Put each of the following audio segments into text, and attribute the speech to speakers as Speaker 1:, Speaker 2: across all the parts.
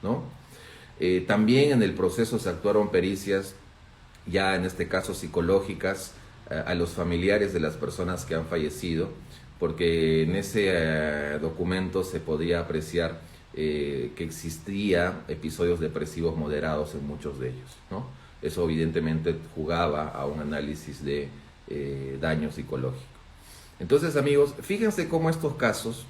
Speaker 1: ¿no? También en el proceso se actuaron pericias, ya en este caso psicológicas, a los familiares de las personas que han fallecido, porque en ese documento se podía apreciar que existía episodios depresivos moderados en muchos de ellos, ¿no? Eso evidentemente jugaba a un análisis de daño psicológico. Entonces, amigos, fíjense cómo estos casos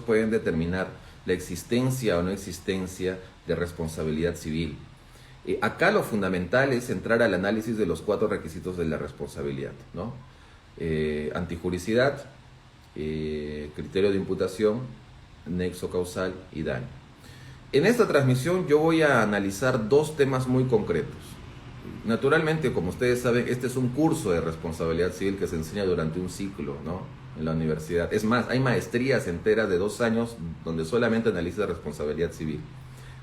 Speaker 1: pueden determinar la existencia o no existencia de responsabilidad civil. Acá lo fundamental es entrar al análisis de los 4 requisitos de la responsabilidad, ¿no? Antijuricidad, criterio de imputación, nexo causal y daño. En esta transmisión yo voy a analizar 2 temas muy concretos. Naturalmente, como ustedes saben, este es un curso de responsabilidad civil que se enseña durante un ciclo, ¿no?, en la universidad. Es más, hay maestrías enteras de 2 años donde solamente analiza responsabilidad civil.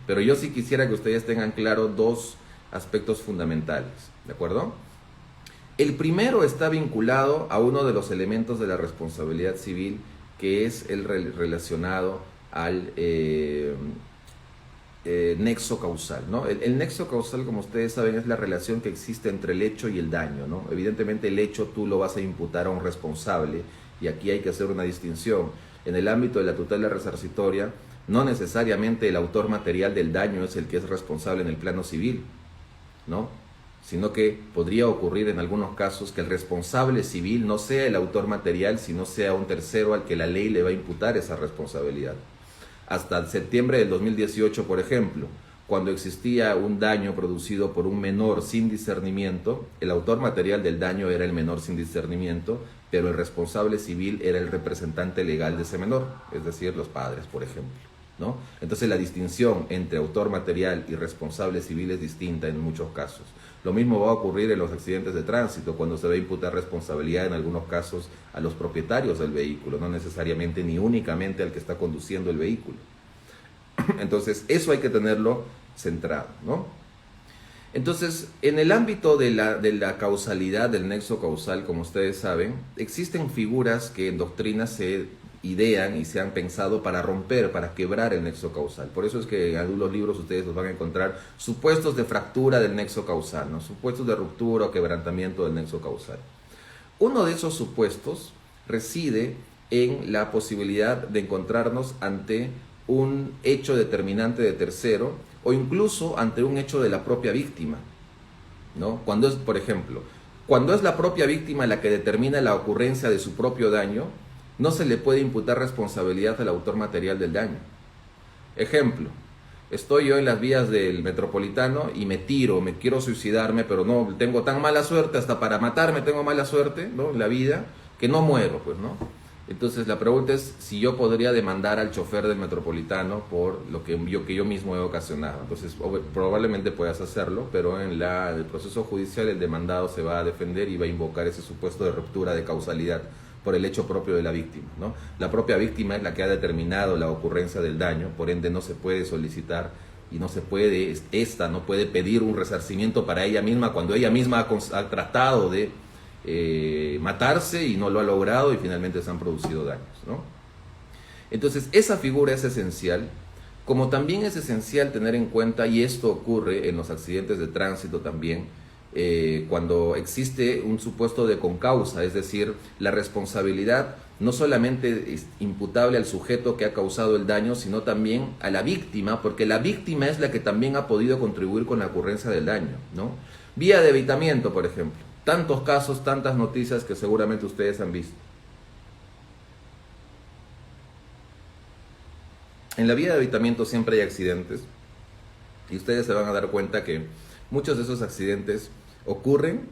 Speaker 1: Pero yo sí quisiera que ustedes tengan claro 2 aspectos fundamentales, ¿de acuerdo? El primero está vinculado a uno de los elementos de la responsabilidad civil, que es el relacionado al nexo causal, ¿no? El nexo causal, como ustedes saben, es la relación que existe entre el hecho y el daño, ¿no? Evidentemente el hecho tú lo vas a imputar a un responsable, y aquí hay que hacer una distinción. En el ámbito de la tutela resarcitoria, no necesariamente el autor material del daño es el que es responsable en el plano civil, ¿no?, sino que podría ocurrir en algunos casos que el responsable civil no sea el autor material, sino sea un tercero al que la ley le va a imputar esa responsabilidad. Hasta septiembre del 2018, por ejemplo, cuando existía un daño producido por un menor sin discernimiento, el autor material del daño era el menor sin discernimiento, pero el responsable civil era el representante legal de ese menor, es decir, los padres, por ejemplo, ¿no? Entonces la distinción entre autor material y responsable civil es distinta en muchos casos. Lo mismo va a ocurrir en los accidentes de tránsito, cuando se va a imputar responsabilidad en algunos casos a los propietarios del vehículo, no necesariamente ni únicamente al que está conduciendo el vehículo. Entonces eso hay que tenerlo centrado, ¿no? Entonces, en el ámbito de la causalidad, del nexo causal, como ustedes saben, existen figuras que en doctrina se idean y se han pensado para romper, para quebrar el nexo causal. Por eso es que en algunos libros ustedes los van a encontrar supuestos de fractura del nexo causal, ¿no?, supuestos de ruptura o quebrantamiento del nexo causal. Uno de esos supuestos reside en la posibilidad de encontrarnos ante un hecho determinante de tercero o incluso ante un hecho de la propia víctima, ¿no? Cuando es, por ejemplo, cuando es la propia víctima la que determina la ocurrencia de su propio daño, no se le puede imputar responsabilidad al autor material del daño. Ejemplo, estoy yo en las vías del Metropolitano y me quiero suicidarme, pero no, tengo tan mala suerte, hasta para matarme tengo mala suerte, ¿no?, en la vida, que no muero, pues, ¿no? Entonces la pregunta es si yo podría demandar al chofer del Metropolitano por lo que yo mismo he ocasionado. Entonces probablemente puedas hacerlo, pero en el proceso judicial el demandado se va a defender y va a invocar ese supuesto de ruptura de causalidad por el hecho propio de la víctima, ¿no? La propia víctima es la que ha determinado la ocurrencia del daño, por ende no se puede solicitar y no puede pedir un resarcimiento para ella misma cuando ella misma ha tratado de matarse y no lo ha logrado y finalmente se han producido daños, ¿no? Entonces esa figura es esencial, como también es esencial tener en cuenta, y esto ocurre en los accidentes de tránsito también, cuando existe un supuesto de concausa, es decir, la responsabilidad no solamente es imputable al sujeto que ha causado el daño, sino también a la víctima, porque la víctima es la que también ha podido contribuir con la ocurrencia del daño, ¿no? Vía de evitamiento, por ejemplo. Tantos casos, tantas noticias que seguramente ustedes han visto. En la vía de evitamiento siempre hay accidentes y ustedes se van a dar cuenta que muchos de esos accidentes ocurren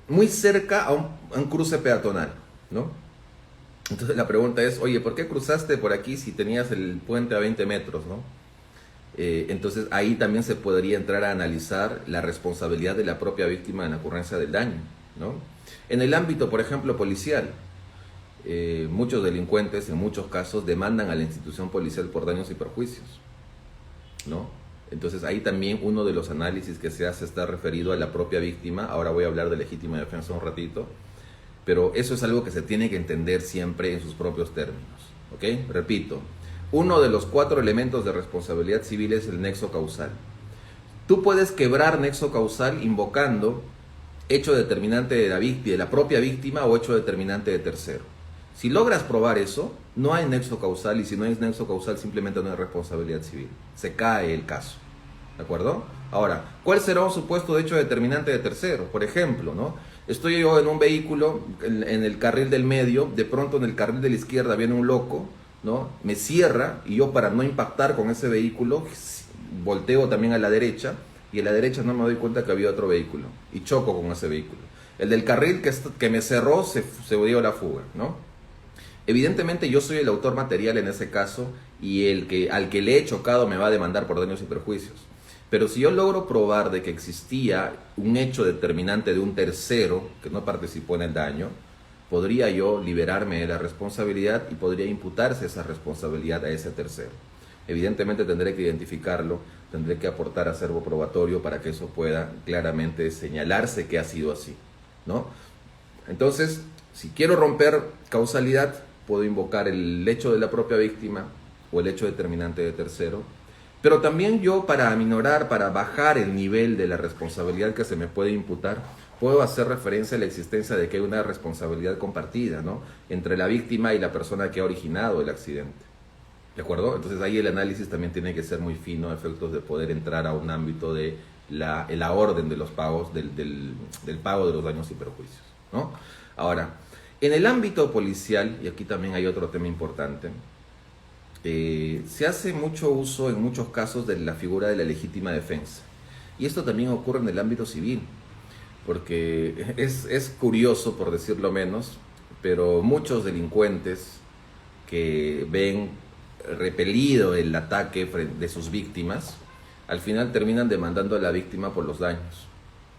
Speaker 1: muy cerca a un cruce peatonal, ¿no? Entonces la pregunta es, oye, ¿por qué cruzaste por aquí si tenías el puente a 20 metros, ¿no? Entonces ahí también se podría entrar a analizar la responsabilidad de la propia víctima en la ocurrencia del daño, ¿no? En el ámbito, por ejemplo, policial, muchos delincuentes en muchos casos demandan a la institución policial por daños y perjuicios, ¿no? Entonces ahí también uno de los análisis que se hace está referido a la propia víctima. Ahora voy a hablar de legítima defensa un ratito, pero eso es algo que se tiene que entender siempre en sus propios términos, ¿ok? Repito, Uno de los 4 elementos de responsabilidad civil es el nexo causal. Tú puedes quebrar nexo causal invocando hecho determinante de la propia víctima o hecho determinante de tercero. Si logras probar eso, no hay nexo causal, y si no hay nexo causal simplemente no hay responsabilidad civil. Se cae el caso. ¿De acuerdo? Ahora, ¿cuál será un supuesto de hecho determinante de tercero? Por ejemplo, ¿no? Estoy yo en un vehículo en el carril del medio, de pronto en el carril de la izquierda viene un loco, ¿no? Me cierra y yo, para no impactar con ese vehículo, volteo también a la derecha, y a la derecha no me doy cuenta que había otro vehículo y choco con ese vehículo. El del carril que me cerró se dio la fuga, ¿no? Evidentemente yo soy el autor material en ese caso, y al que le he chocado me va a demandar por daños y perjuicios. Pero si yo logro probar de que existía un hecho determinante de un tercero que no participó en el daño, podría yo liberarme de la responsabilidad y podría imputarse esa responsabilidad a ese tercero. Evidentemente tendré que identificarlo, tendré que aportar acervo probatorio para que eso pueda claramente señalarse que ha sido así, ¿no? Entonces, si quiero romper causalidad, puedo invocar el hecho de la propia víctima o el hecho determinante de tercero. Pero también yo, para aminorar, para bajar el nivel de la responsabilidad que se me puede imputar, puedo hacer referencia a la existencia de que hay una responsabilidad compartida, ¿no?, entre la víctima y la persona que ha originado el accidente. ¿De acuerdo? Entonces ahí el análisis también tiene que ser muy fino a efectos de poder entrar a un ámbito de la orden de los pagos, del pago de los daños y perjuicios, ¿no? Ahora, en el ámbito policial, y aquí también hay otro tema importante, se hace mucho uso en muchos casos de la figura de la legítima defensa. Y esto también ocurre en el ámbito civil, porque es curioso, por decirlo menos, pero muchos delincuentes que ven repelido el ataque de sus víctimas, al final terminan demandando a la víctima por los daños.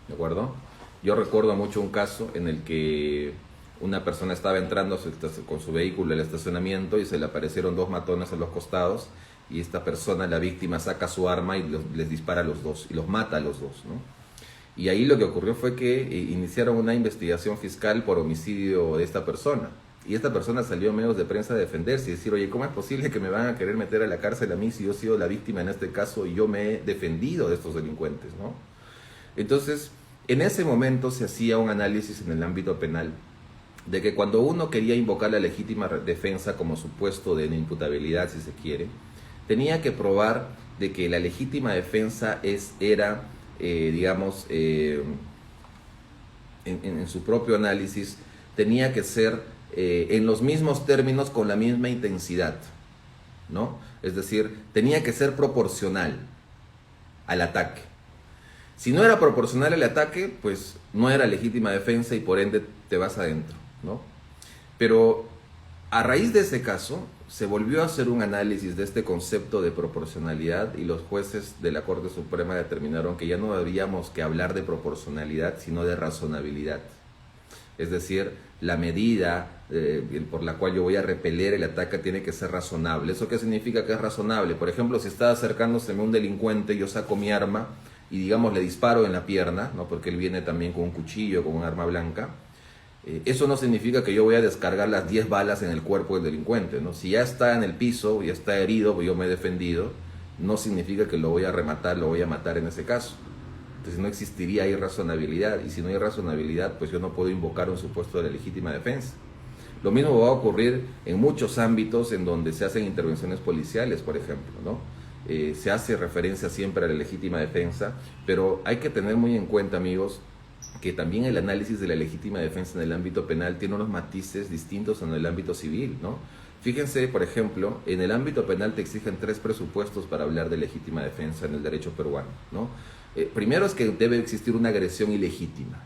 Speaker 1: ¿De acuerdo? Yo recuerdo mucho un caso en el que una persona estaba entrando con su vehículo al estacionamiento y se le aparecieron 2 matones a los costados, y esta persona, la víctima, saca su arma y les dispara a los 2 y los mata a los 2, ¿no? Y ahí lo que ocurrió fue que iniciaron una investigación fiscal por homicidio de esta persona. Y esta persona salió a medios de prensa a defenderse y decir: oye, ¿cómo es posible que me van a querer meter a la cárcel a mí si yo he sido la víctima en este caso y yo me he defendido de estos delincuentes, ¿no? Entonces, en ese momento se hacía un análisis en el ámbito penal de que cuando uno quería invocar la legítima defensa como supuesto de imputabilidad, si se quiere, tenía que probar de que la legítima defensa era, digamos, en su propio análisis, tenía que ser en los mismos términos, con la misma intensidad, ¿no? Es decir, tenía que ser proporcional al ataque. Si no era proporcional al ataque, pues no era legítima defensa y por ende te vas adentro, ¿no? Pero a raíz de ese caso se volvió a hacer un análisis de este concepto de proporcionalidad, y los jueces de la Corte Suprema determinaron que ya no habríamos que hablar de proporcionalidad, sino de razonabilidad. Es decir, la medida por la cual yo voy a repeler el ataque tiene que ser razonable. ¿Eso qué significa que es razonable? Por ejemplo, si está acercándoseme un delincuente, yo saco mi arma y, digamos, le disparo en la pierna, ¿no?, porque él viene también con un cuchillo, con un arma blanca. Eso no significa que yo voy a descargar las 10 balas en el cuerpo del delincuente, ¿no? Si ya está en el piso, ya está herido, pues yo me he defendido, no significa que lo voy a rematar, lo voy a matar en ese caso. Entonces no existiría ahí razonabilidad, y si no hay razonabilidad, pues yo no puedo invocar un supuesto de la legítima defensa. Lo mismo va a ocurrir en muchos ámbitos en donde se hacen intervenciones policiales, por ejemplo, ¿no? Se hace referencia siempre a la legítima defensa, pero hay que tener muy en cuenta, amigos, que también el análisis de la legítima defensa en el ámbito penal tiene unos matices distintos en el ámbito civil, ¿no? Fíjense, por ejemplo, en el ámbito penal te exigen 3 presupuestos para hablar de legítima defensa en el derecho peruano, ¿no? Primero es que debe existir una agresión ilegítima,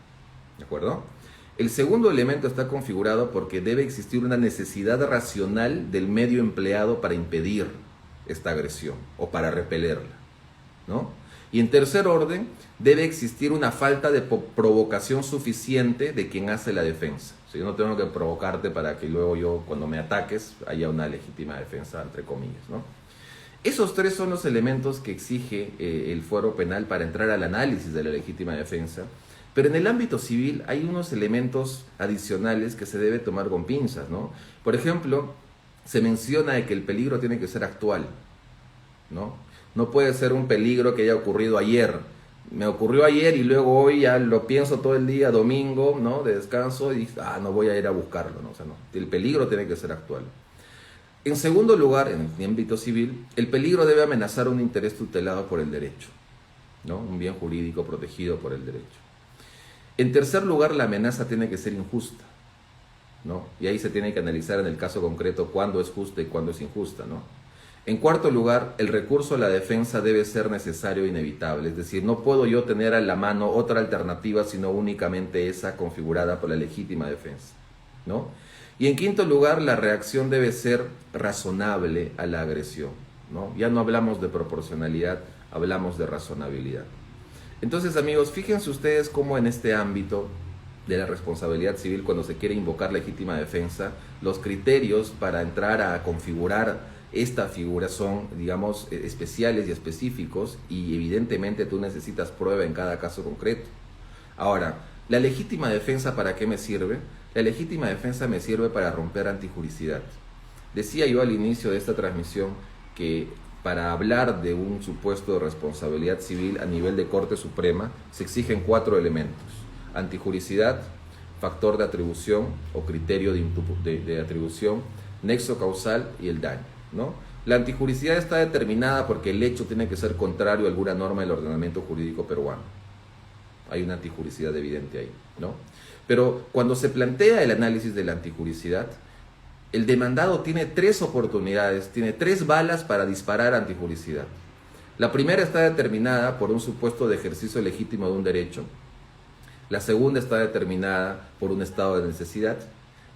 Speaker 1: ¿de acuerdo? El segundo elemento está configurado porque debe existir una necesidad racional del medio empleado para impedir esta agresión o para repelerla, ¿no? Y en tercer orden, debe existir una falta de provocación suficiente de quien hace la defensa. O sea, yo no tengo que provocarte para que luego yo, cuando me ataques, haya una legítima defensa, entre comillas, ¿no? Esos 3 son los elementos que exige el fuero penal para entrar al análisis de la legítima defensa. Pero en el ámbito civil hay unos elementos adicionales que se debe tomar con pinzas, ¿no? Por ejemplo, se menciona de que el peligro tiene que ser actual, ¿no? No puede ser un peligro que haya ocurrido ayer. Me ocurrió ayer y luego hoy ya lo pienso todo el día, domingo, ¿no? De descanso, y no voy a ir a buscarlo, ¿no? O sea, no. El peligro tiene que ser actual. En segundo lugar, en el ámbito civil, el peligro debe amenazar un interés tutelado por el derecho, ¿no? Un bien jurídico protegido por el derecho. En tercer lugar, la amenaza tiene que ser injusta, ¿no? Y ahí se tiene que analizar en el caso concreto cuándo es justa y cuándo es injusta, ¿no? En cuarto lugar, el recurso a la defensa debe ser necesario e inevitable, es decir, no puedo yo tener a la mano otra alternativa sino únicamente esa configurada por la legítima defensa, ¿no? Y en quinto lugar, la reacción debe ser razonable a la agresión, ¿no? Ya no hablamos de proporcionalidad, hablamos de razonabilidad. Entonces, amigos, fíjense ustedes cómo en este ámbito de la responsabilidad civil, cuando se quiere invocar legítima defensa, los criterios para entrar a configurar esta figura son, digamos, especiales y específicos, y evidentemente tú necesitas prueba en cada caso concreto. Ahora, ¿la legítima defensa para qué me sirve? La legítima defensa me sirve para romper antijuricidad. Decía yo al inicio de esta transmisión que para hablar de un supuesto de responsabilidad civil a nivel de Corte Suprema se exigen 4 elementos: antijuricidad, factor de atribución o criterio de atribución, nexo causal y el daño, ¿no? La antijuricidad está determinada porque el hecho tiene que ser contrario a alguna norma del ordenamiento jurídico peruano. Hay una antijuricidad evidente ahí, ¿no? Pero cuando se plantea el análisis de la antijuricidad, el demandado tiene 3 oportunidades, tiene 3 balas para disparar antijuricidad. La primera está determinada por un supuesto de ejercicio legítimo de un derecho. La segunda está determinada por un estado de necesidad.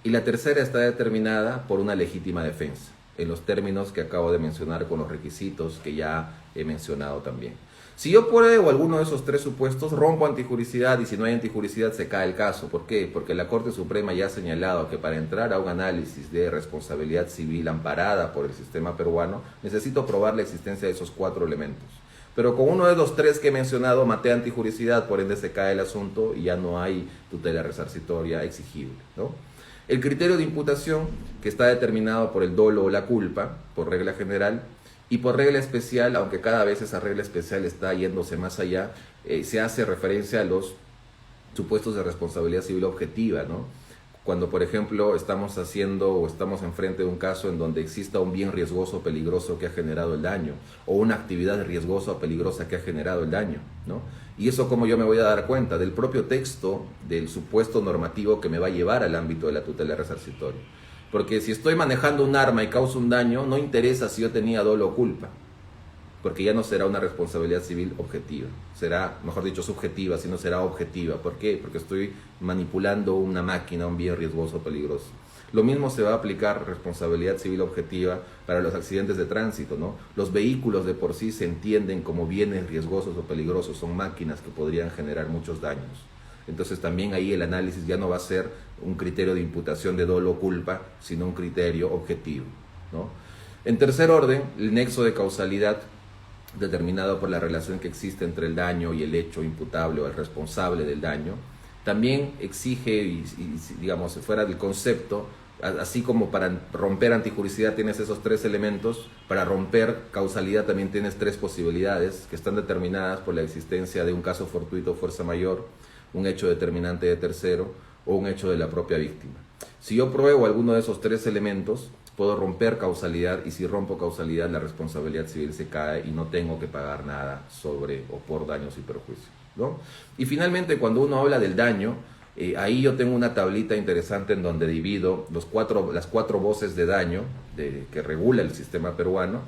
Speaker 1: Y la tercera está determinada por una legítima defensa, en los términos que acabo de mencionar con los requisitos que ya he mencionado también. Si yo pruebo alguno de esos 3 supuestos, rompo antijuricidad, y si no hay antijuricidad se cae el caso. ¿Por qué? Porque la Corte Suprema ya ha señalado que para entrar a un análisis de responsabilidad civil amparada por el sistema peruano, necesito probar la existencia de esos 4 elementos. Pero con uno de los 3 que he mencionado, maté antijuricidad, por ende se cae el asunto y ya no hay tutela resarcitoria exigible, ¿no? El criterio de imputación, que está determinado por el dolo o la culpa, por regla general, y por regla especial, aunque cada vez esa regla especial está yéndose más allá, se hace referencia a los supuestos de responsabilidad civil objetiva, ¿no? Cuando, por ejemplo, estamos haciendo o estamos enfrente de un caso en donde exista un bien riesgoso o peligroso que ha generado el daño, o una actividad riesgosa o peligrosa que ha generado el daño, ¿no? Y eso, ¿cómo yo me voy a dar cuenta? Del propio texto del supuesto normativo que me va a llevar al ámbito de la tutela resarcitoria. Porque si estoy manejando un arma y causo un daño, no interesa si yo tenía dolo o culpa, porque ya no será una responsabilidad civil objetiva, será, mejor dicho, subjetiva, sino será objetiva. ¿Por qué? Porque estoy manipulando una máquina, un bien riesgoso o peligroso. Lo mismo se va a aplicar responsabilidad civil objetiva para los accidentes de tránsito, ¿no? Los vehículos de por sí se entienden como bienes riesgosos o peligrosos, son máquinas que podrían generar muchos daños. Entonces también ahí el análisis ya no va a ser un criterio de imputación de dolo o culpa, sino un criterio objetivo, ¿no? En tercer orden, el nexo de causalidad, determinado por la relación que existe entre el daño y el hecho imputable o el responsable del daño, también exige, y digamos, fuera del concepto, así como para romper antijuricidad tienes esos 3 elementos, para romper causalidad también tienes 3 posibilidades que están determinadas por la existencia de un caso fortuito o fuerza mayor, un hecho determinante de tercero o un hecho de la propia víctima. Si yo pruebo alguno de esos 3 elementos, puedo romper causalidad, y si rompo causalidad, la responsabilidad civil se cae y no tengo que pagar nada sobre o por daños y perjuicios, ¿no? Y finalmente, cuando uno habla del daño, ahí yo tengo una tablita interesante en donde divido las 4 voces de daño que regula el sistema peruano,